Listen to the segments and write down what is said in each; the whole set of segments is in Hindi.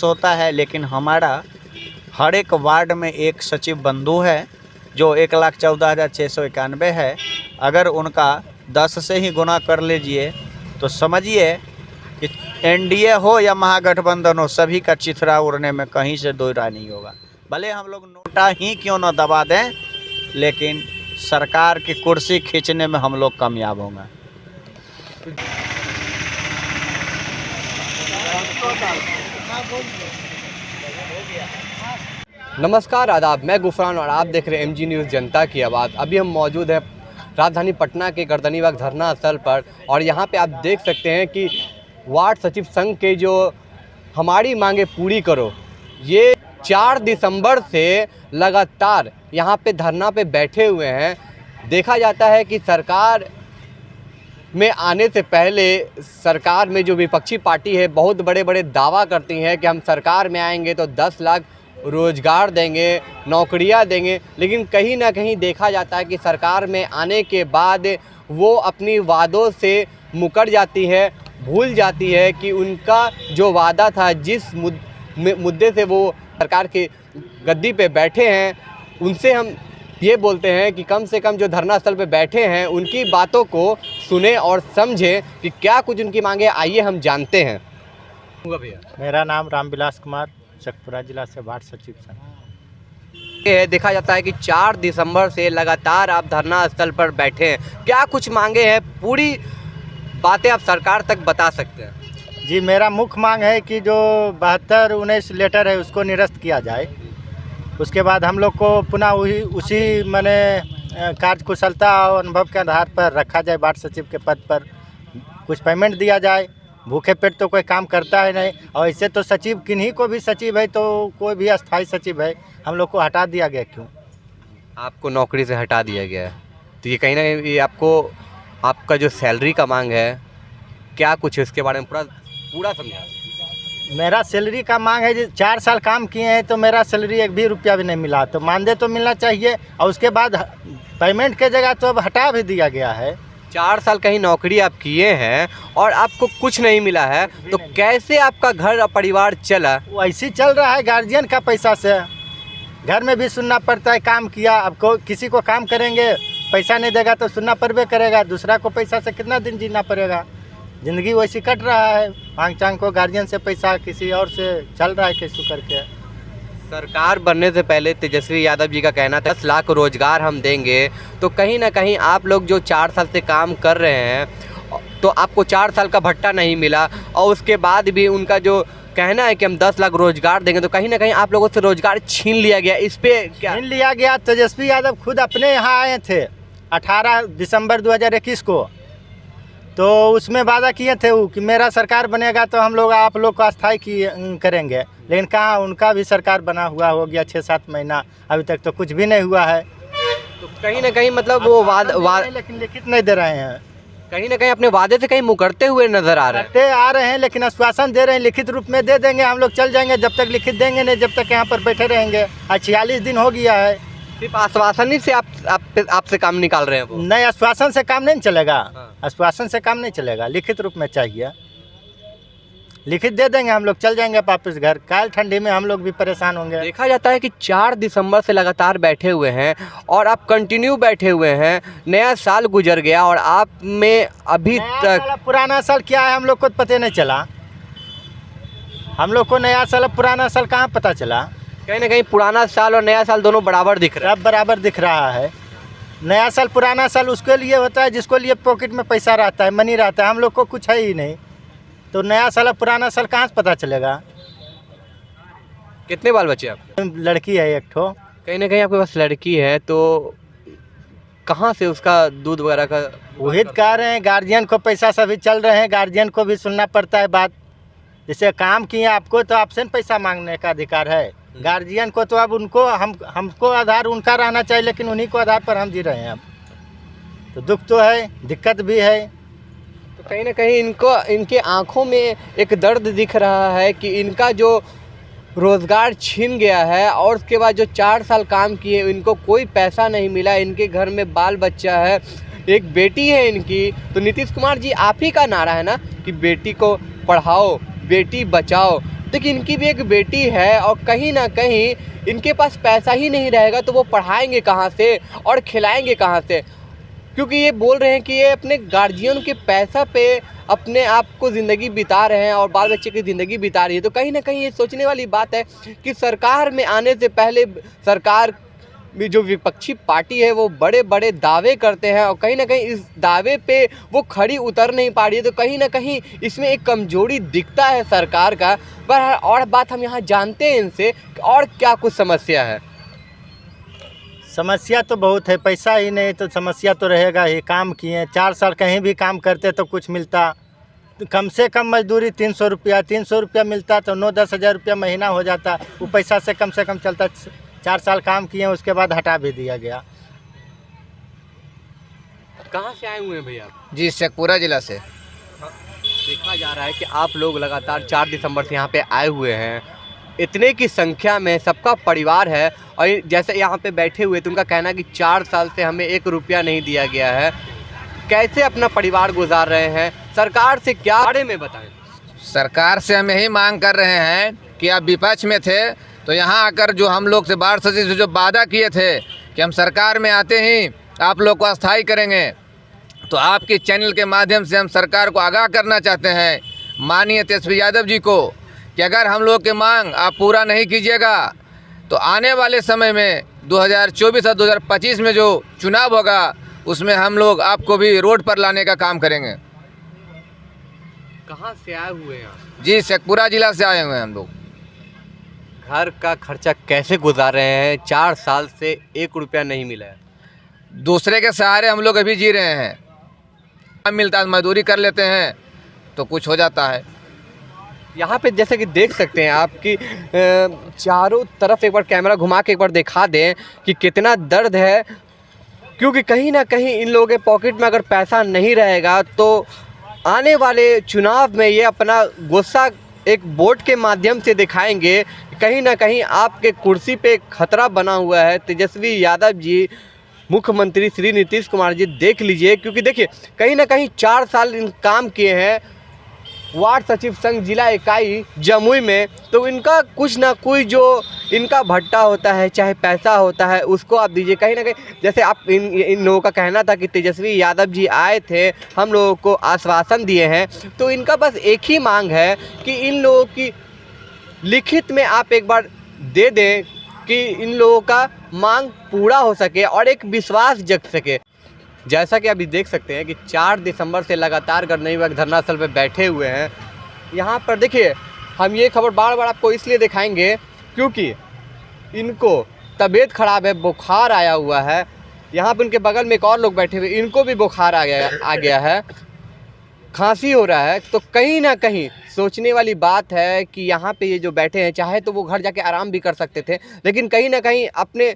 फिक्स होता है, लेकिन हमारा हर एक वार्ड में एक सचिव बंधु है जो 1,14,691 है। अगर उनका 10 से ही गुना कर लीजिए तो समझिए कि एनडीए हो या महागठबंधन हो, सभी का चिथड़ा उड़ने में कहीं से दो राय नहीं होगा। भले हम लोग नोटा ही क्यों न दबा दें, लेकिन सरकार की कुर्सी खींचने में हम लोग कामयाब होंगे। नमस्कार, आदाब। मैं गुफरान और आप देख रहे हैं MG न्यूज़ जनता की आवाज़। अभी हम मौजूद हैं राजधानी पटना के गर्दनीबाग धरना स्थल पर और यहाँ पे आप देख सकते हैं कि वार्ड सचिव संघ के जो हमारी मांगे पूरी करो, ये 4 दिसंबर से लगातार यहाँ पे धरना पे बैठे हुए हैं। देखा जाता है कि सरकार में आने से पहले सरकार में जो विपक्षी पार्टी है बहुत बड़े बड़े दावा करती हैं कि हम सरकार में आएंगे तो 10 लाख रोज़गार देंगे, नौकरियां देंगे, लेकिन कहीं ना कहीं देखा जाता है कि सरकार में आने के बाद वो अपनी वादों से मुकर जाती है, भूल जाती है कि उनका जो वादा था, जिस मुद्दे से वो सरकार की गद्दी पे बैठे हैं, उनसे हम ये बोलते हैं कि कम से कम जो धरना स्थल पे बैठे हैं उनकी बातों को सुने और समझें कि क्या कुछ उनकी मांगे। आइए हम जानते हैं। भैया, मेरा नाम रामविलास कुमार, शेखपुरा जिला से वार्ड सचिव संघ। ये देखा जाता है कि 4 दिसंबर से लगातार आप धरना स्थल पर बैठे हैं, क्या कुछ मांगे हैं, पूरी बातें आप सरकार तक बता सकते हैं? जी, मेरा मुख्य मांग है कि जो 72-19 लेटर है उसको निरस्त किया जाए। उसके बाद हम लोग को पुनः उसी माने कार्यकुशलता और अनुभव के आधार पर रखा जाए वार्ड सचिव के पद पर। कुछ पेमेंट दिया जाए। भूखे पेट तो कोई काम करता है नहीं, और ऐसे तो सचिव किन्हीं को भी सचिव है तो कोई भी अस्थाई सचिव है, हम लोग को हटा दिया गया। क्यों आपको नौकरी से हटा दिया गया है? तो ये कहीं ना कहीं आपको आपका जो सैलरी का मांग है, क्या कुछ है इसके बारे में पूरा समझा। मेरा सैलरी का मांग है, 4 साल काम किए हैं तो मेरा सैलरी 1 भी रुपया भी नहीं मिला, तो मानदेय तो मिलना चाहिए। और उसके बाद पेमेंट के जगह तो अब हटा भी दिया गया है। 4 साल कहीं नौकरी आप किए हैं और आपको कुछ नहीं मिला है, तो कैसे आपका घर और परिवार चला? वो ऐसे चल रहा है गार्जियन का पैसा से। घर में भी सुनना पड़ता है, काम किया। अब किसी को काम करेंगे, पैसा नहीं देगा तो सुनना पड़बे करेगा। दूसरा को पैसा से कितना दिन जीना पड़ेगा? ज़िंदगी वैसी कट रहा है। मांग चांग को गार्जियन से पैसा किसी और से चल रहा है कैसे करके। सरकार बनने से पहले तेजस्वी यादव जी का कहना था 10 लाख रोजगार हम देंगे, तो कहीं ना कहीं आप लोग जो 4 साल से काम कर रहे हैं तो आपको 4 साल का भत्ता नहीं मिला, और उसके बाद भी उनका जो कहना है कि हम 10 लाख रोजगार देंगे, तो कहीं ना कहीं आप लोगों से रोजगार छीन लिया गया। इस पे क्या छीन लिया गया? तेजस्वी यादव खुद अपने यहाँ आए थे 18 दिसंबर 2021 को, तो उसमें वादा किए थे वो कि मेरा सरकार बनेगा तो हम लोग आप लोग को अस्थाई करेंगे। लेकिन कहाँ, उनका भी सरकार बना हुआ हो गया 6-7 महीना, अभी तक तो कुछ भी नहीं हुआ है। तो कहीं ना कहीं मतलब वो लेकिन लिखित नहीं दे रहे हैं। कहीं ना कहीं अपने वादे से कहीं मुकरते हुए नजर आ रहे हैं। लेकिन आश्वासन दे रहे हैं लिखित रूप में दे देंगे, हम लोग चल जाएंगे। जब तक लिखित देंगे नहीं, जब तक यहाँ पर बैठे रहेंगे। आज 46 दिन हो गया है। सिर्फ आश्वासन ही से आपसे काम निकाल रहे हैं वो? नहीं, आश्वासन से काम नहीं चलेगा। आश्वासन से काम नहीं चलेगा, लिखित रूप में चाहिए। लिखित दे देंगे, हम लोग चल जाएंगे वापस घर। काल ठंडी में हम लोग भी परेशान होंगे। देखा जाता है कि 4 दिसंबर से लगातार बैठे हुए हैं और आप कंटिन्यू बैठे हुए हैं। नया साल गुजर गया और आप में अभी तक पुराना साल क्या है हम लोग को पता नहीं चला। हम लोग को नया साल पुराना साल कहाँ पता चला? कहीं ना कहीं पुराना साल और नया साल दोनों बराबर दिख रहा है। सब बराबर दिख रहा है। नया साल पुराना साल उसके लिए होता है जिसको लिए पॉकेट में पैसा रहता है, मनी रहता है। हम लोग को कुछ है ही नहीं, तो नया साल और पुराना साल कहाँ से पता चलेगा? कितने बाल बच्चे आप? लड़की है एक ठो। कहीं ना कहीं आपके पास लड़की है, तो कहाँ से उसका दूध वगैरह का? वही कह रहे हैं, गार्जियन को पैसा सभी चल रहे हैं, गार्जियन को भी सुनना पड़ता है बात। जैसे काम किए आपको तो आपसे पैसा मांगने का अधिकार है। गार्जियन को तो अब उनको हमको आधार उनका रहना चाहिए, लेकिन उन्हीं को आधार पर हम जी रहे हैं। अब तो दुख तो है, दिक्कत भी है। तो कहीं ना कहीं इनके आंखों में एक दर्द दिख रहा है कि इनका जो रोज़गार छीन गया है और उसके बाद जो 4 साल काम किए इनको कोई पैसा नहीं मिला। इनके घर में बाल बच्चा है, एक बेटी है इनकी। तो नीतीश कुमार जी, आप ही का नारा है ना कि बेटी को पढ़ाओ, बेटी बचाओ, देखिए इनकी भी एक बेटी है और कहीं ना कहीं इनके पास पैसा ही नहीं रहेगा तो वो पढ़ाएंगे कहाँ से और खिलाएंगे कहाँ से, क्योंकि ये बोल रहे हैं कि ये अपने गार्जियन के पैसा पे अपने आप को ज़िंदगी बिता रहे हैं और बाल बच्चे की ज़िंदगी बिता रही है। तो कहीं ना कहीं ये सोचने वाली बात है कि सरकार में आने से पहले सरकार में जो विपक्षी पार्टी है वो बड़े बड़े दावे करते हैं और कहीं ना कहीं इस दावे पे वो खड़ी उतर नहीं पा रही है। तो कहीं ना कहीं इसमें एक कमजोरी दिखता है सरकार का। पर और बात हम यहाँ जानते हैं इनसे और क्या कुछ समस्या है। समस्या तो बहुत है, पैसा ही नहीं तो समस्या तो रहेगा ही। काम किए 4 साल कहीं भी काम करते तो कुछ मिलता, कम से कम मजदूरी 300 रुपया मिलता तो 9-10 हज़ार रुपया महीना हो जाता। वो पैसा से कम चलता। 4 साल काम किए उसके बाद हटा भी दिया गया। कहाँ से आए हुए हैं भैया? जी शेखपुरा ज़िला से। देखा जा रहा है कि आप लोग लगातार 4 दिसंबर से यहाँ पे आए हुए हैं। इतने की संख्या में सबका परिवार है और जैसे यहाँ पे बैठे हुए तो उनका कहना है कि 4 साल से हमें 1 रुपया नहीं दिया गया है। कैसे अपना परिवार गुजार रहे हैं, सरकार से क्या बारे में बताएं। सरकार से हम यही मांग कर रहे हैं कि आप विपक्ष में थे तो यहाँ आकर जो हम लोग से वार्ड सचिव से जो वादा किए थे कि हम सरकार में आते ही आप लोग को अस्थायी करेंगे, तो आपके चैनल के माध्यम से हम सरकार को आगाह करना चाहते हैं माननीय तेजस्वी यादव जी को कि अगर हम लोग के मांग आप पूरा नहीं कीजिएगा तो आने वाले समय में 2024 और 2025 में जो चुनाव होगा उसमें हम लोग आपको भी रोड पर लाने का काम करेंगे। कहाँ से आए हुए हैं? जी शेखपुरा ज़िला से आए हुए हैं हम लोग। घर का खर्चा कैसे गुजार रहे हैं? 4 साल से 1 रुपया नहीं मिला है। दूसरे के सहारे हम लोग अभी जी रहे हैं। काम मिलता है मजदूरी कर लेते हैं तो कुछ हो जाता है। यहाँ पे जैसे कि देख सकते हैं आपकी चारों तरफ एक बार कैमरा घुमा के एक बार दिखा दें कि कितना दर्द है, क्योंकि कहीं ना कहीं इन लोगों के पॉकेट में अगर पैसा नहीं रहेगा तो आने वाले चुनाव में ये अपना गुस्सा एक वोट के माध्यम से दिखाएंगे। कहीं ना कहीं आपके कुर्सी पे खतरा बना हुआ है। तेजस्वी यादव जी, मुख्यमंत्री श्री नीतीश कुमार जी, देख लीजिए, क्योंकि देखिए कहीं ना कहीं 4 साल इन काम किए हैं वार्ड सचिव संघ जिला इकाई जमुई में, तो इनका कुछ ना कुछ जो इनका भट्टा होता है, चाहे पैसा होता है, उसको आप दीजिए। कहीं ना कहीं जैसे आप इन लोगों का कहना था कि तेजस्वी यादव जी आए थे, हम लोगों को आश्वासन दिए हैं, तो इनका बस एक ही मांग है कि इन लोगों की लिखित में आप एक बार दे दें कि इन लोगों का मांग पूरा हो सके और एक विश्वास जग सके। जैसा कि अभी देख सकते हैं कि 4 दिसंबर से लगातार गणतंत्र दिवस धरना स्थल पर बैठे हुए हैं। यहाँ पर देखिए हम ये खबर बार बार आपको इसलिए दिखाएंगे क्योंकि इनको तबीयत ख़राब है, बुखार आया हुआ है। यहाँ पर उनके बगल में एक और लोग बैठे हुए, इनको भी बुखार आ गया है, खांसी हो रहा है। तो कहीं ना कहीं सोचने वाली बात है कि यहाँ पे ये जो बैठे हैं, चाहे तो वो घर जाके आराम भी कर सकते थे, लेकिन कहीं ना कहीं अपने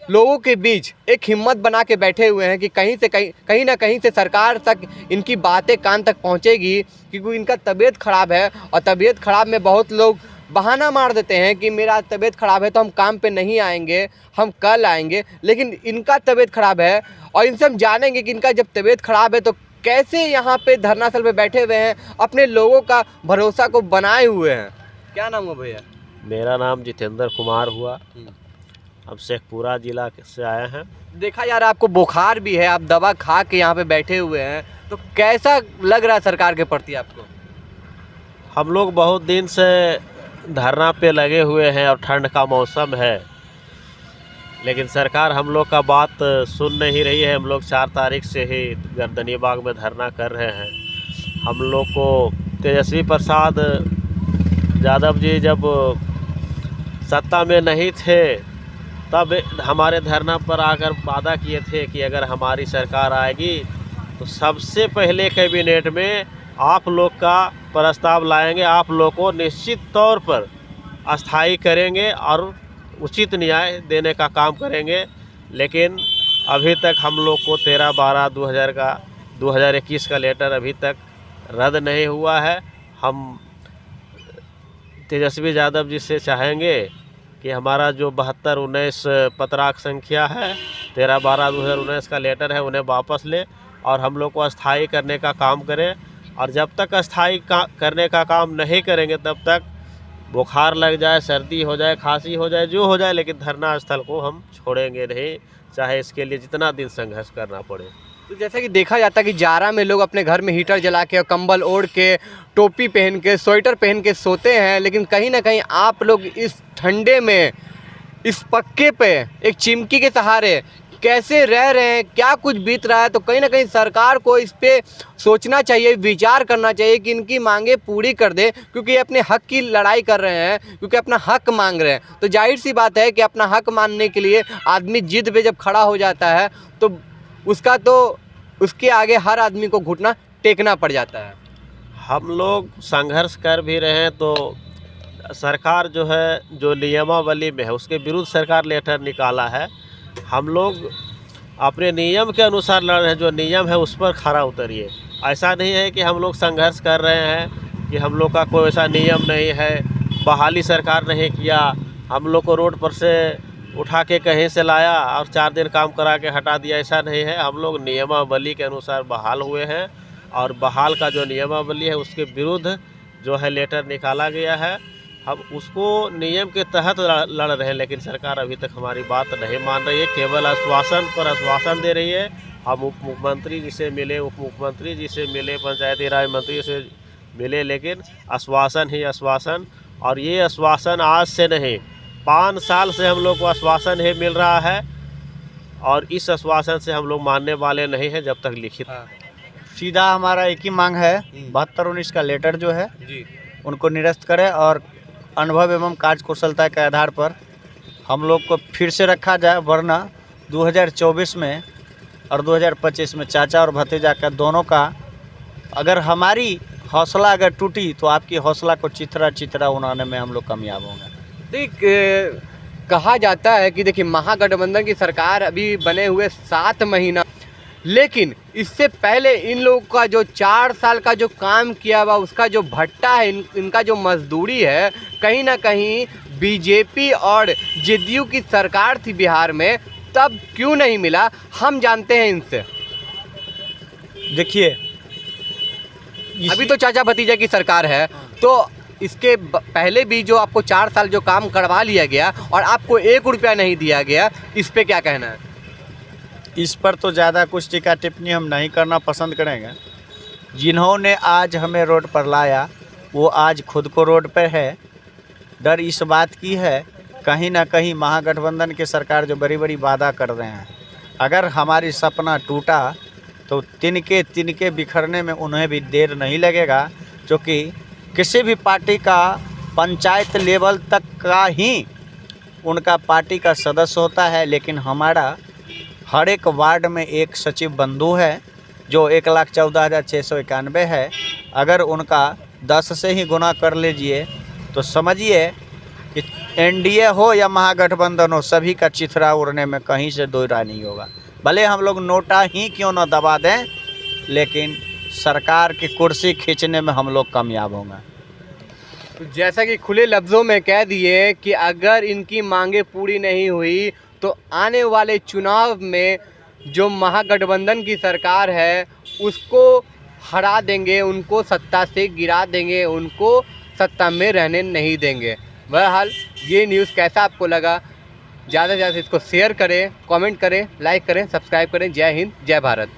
लोगों के बीच एक हिम्मत बना के बैठे हुए हैं कि कहीं ना कहीं से सरकार तक इनकी बातें कान तक पहुंचेगी, क्योंकि इनका तबीयत ख़राब है और तबीयत ख़राब में बहुत लोग बहाना मार देते हैं कि मेरा तबीयत ख़राब है तो हम काम पे नहीं आएंगे, हम कल आएंगे। लेकिन इनका तबीयत ख़राब है और इनसे हम जानेंगे कि इनका जब तबीयत ख़राब है तो कैसे यहाँ पे धरना स्थल पे बैठे हुए हैं, अपने लोगों का भरोसा को बनाए हुए हैं। क्या नाम है भैया? मेरा नाम जितेंद्र कुमार हुआ। हम शेखपुरा ज़िला से आए हैं। देखा यार आपको बुखार भी है, आप दवा खा के यहाँ पे बैठे हुए हैं, तो कैसा लग रहा है सरकार के प्रति आपको? हम लोग बहुत दिन से धरना पे लगे हुए हैं और ठंड का मौसम है, लेकिन सरकार हम लोग का बात सुन नहीं रही है। हम लोग 4 तारीख से ही गर्दनी बाग में धरना कर रहे हैं। हम लोग को तेजस्वी प्रसाद यादव जी जब सत्ता में नहीं थे तब हमारे धरना पर आकर वादा किए थे कि अगर हमारी सरकार आएगी तो सबसे पहले कैबिनेट में आप लोग का प्रस्ताव लाएंगे, आप लोग को निश्चित तौर पर अस्थायी करेंगे और उचित न्याय देने का काम करेंगे। लेकिन अभी तक हम लोग को 13/12/2021 का लेटर अभी तक रद्द नहीं हुआ है। हम तेजस्वी यादव जी से चाहेंगे कि हमारा जो 7219 पत्राक संख्या है, 13/12/2019 का लेटर है, उन्हें वापस ले और हम लोग को अस्थायी करने का काम करें। और जब तक अस्थायी करने का काम नहीं करेंगे तब तक बुखार लग जाए, सर्दी हो जाए, खांसी हो जाए, जो हो जाए, लेकिन धरना स्थल को हम छोड़ेंगे नहीं, चाहे इसके लिए जितना दिन संघर्ष करना पड़े। तो जैसे कि देखा जाता है कि जाड़ा में लोग अपने घर में हीटर जला के और कंबल ओढ़ के, टोपी पहन के, स्वेटर पहन के सोते हैं, लेकिन कहीं ना कहीं आप लोग इस ठंडे में, इस पक्के पे एक चिमकी के सहारे कैसे रह रहे हैं, क्या कुछ बीत रहा है। तो कहीं ना कहीं सरकार को इस पे सोचना चाहिए, विचार करना चाहिए कि इनकी मांगे पूरी कर दे, क्योंकि ये अपने हक की लड़ाई कर रहे हैं, क्योंकि अपना हक मांग रहे हैं। तो जाहिर सी बात है कि अपना हक मानने के लिए आदमी जिद पे जब खड़ा हो जाता है तो उसके आगे हर आदमी को घुटना टेकना पड़ जाता है। हम लोग संघर्ष कर भी रहे हैं तो सरकार जो है, जो नियमावली में है उसके विरुद्ध सरकार लेटर निकाला है। हम लोग अपने नियम के अनुसार लड़ रहे हैं, जो नियम है उस पर खरा उतरिए। ऐसा नहीं है कि हम लोग संघर्ष कर रहे हैं कि हम लोग का कोई ऐसा नियम नहीं है, बहाली सरकार नहीं किया, हम लोग को रोड पर से उठा के कहीं से लाया और 4 दिन काम करा के हटा दिया, ऐसा नहीं है। हम लोग नियमावली के अनुसार बहाल हुए हैं और बहाल का जो नियमावली है उसके विरुद्ध जो है लेटर निकाला गया है। हम उसको नियम के तहत लड़ रहे हैं, लेकिन सरकार अभी तक हमारी बात नहीं मान रही है, केवल आश्वासन पर आश्वासन दे रही है। हम उप मुख्यमंत्री जी से मिले, उप मुख्यमंत्री जी से मिले, पंचायती राज मंत्री से मिले, लेकिन आश्वासन ही आश्वासन। और ये आश्वासन आज से नहीं, 5 साल से हम लोग को आश्वासन ही मिल रहा है और इस आश्वासन से हम लोग मानने वाले नहीं हैं जब तक लिखित। सीधा हमारा एक ही मांग है, 72-19 का लेटर जो है जी, उनको निरस्त करें और अनुभव एवं कार्यकुशलता के आधार पर हम लोग को फिर से रखा जाए, वरना 2024 में और 2025 में चाचा और भतीजा का दोनों का, अगर हमारी हौसला अगर टूटी तो आपकी हौसला को चित्रा उड़ाने में हम लोग कामयाब होंगे। कहा जाता है कि देखिए महागठबंधन की सरकार अभी बने हुए 7 महीना, लेकिन इससे पहले इन लोगों का जो 4 साल का जो काम किया हुआ उसका जो भट्टा है, इनका जो मजदूरी है, कहीं ना कहीं बीजेपी और जेडीयू की सरकार थी बिहार में, तब क्यों नहीं मिला, हम जानते हैं इनसे। देखिए अभी तो चाचा भतीजा की सरकार है, तो इसके पहले भी जो आपको 4 साल जो काम करवा लिया गया और आपको 1 रुपया नहीं दिया गया, इस पे क्या कहना है? इस पर तो ज़्यादा कुछ टीका टिप्पणी हम नहीं करना पसंद करेंगे। जिन्होंने आज हमें रोड पर लाया वो आज खुद को रोड पर है। डर इस बात की है, कहीं ना कहीं महागठबंधन की सरकार जो बड़ी बड़ी वादा कर रहे हैं, अगर हमारी सपना टूटा तो तिनके बिखरने में उन्हें भी देर नहीं लगेगा, क्योंकि किसी भी पार्टी का पंचायत लेवल तक का ही उनका पार्टी का सदस्य होता है, लेकिन हमारा हर एक वार्ड में एक सचिव बंधु है जो 1,14,691 है। अगर उनका 10 से ही गुना कर लीजिए तो समझिए कि एनडीए हो या महागठबंधन हो, सभी का चिथड़ा उड़ने में कहीं से दो राय नहीं होगा। भले हम लोग नोटा ही क्यों न दबा दें, लेकिन सरकार की कुर्सी खींचने में हम लोग कामयाब होंगे। तो जैसा कि खुले लफ्ज़ों में कह दिए कि अगर इनकी मांगे पूरी नहीं हुई तो आने वाले चुनाव में जो महागठबंधन की सरकार है उसको हरा देंगे, उनको सत्ता से गिरा देंगे, उनको सत्ता में रहने नहीं देंगे। बहरहाल ये न्यूज़ कैसा आपको लगा, ज़्यादा से ज़्यादा इसको शेयर करें, कमेंट करें, लाइक करें, सब्सक्राइब करें। जय हिंद, जय भारत।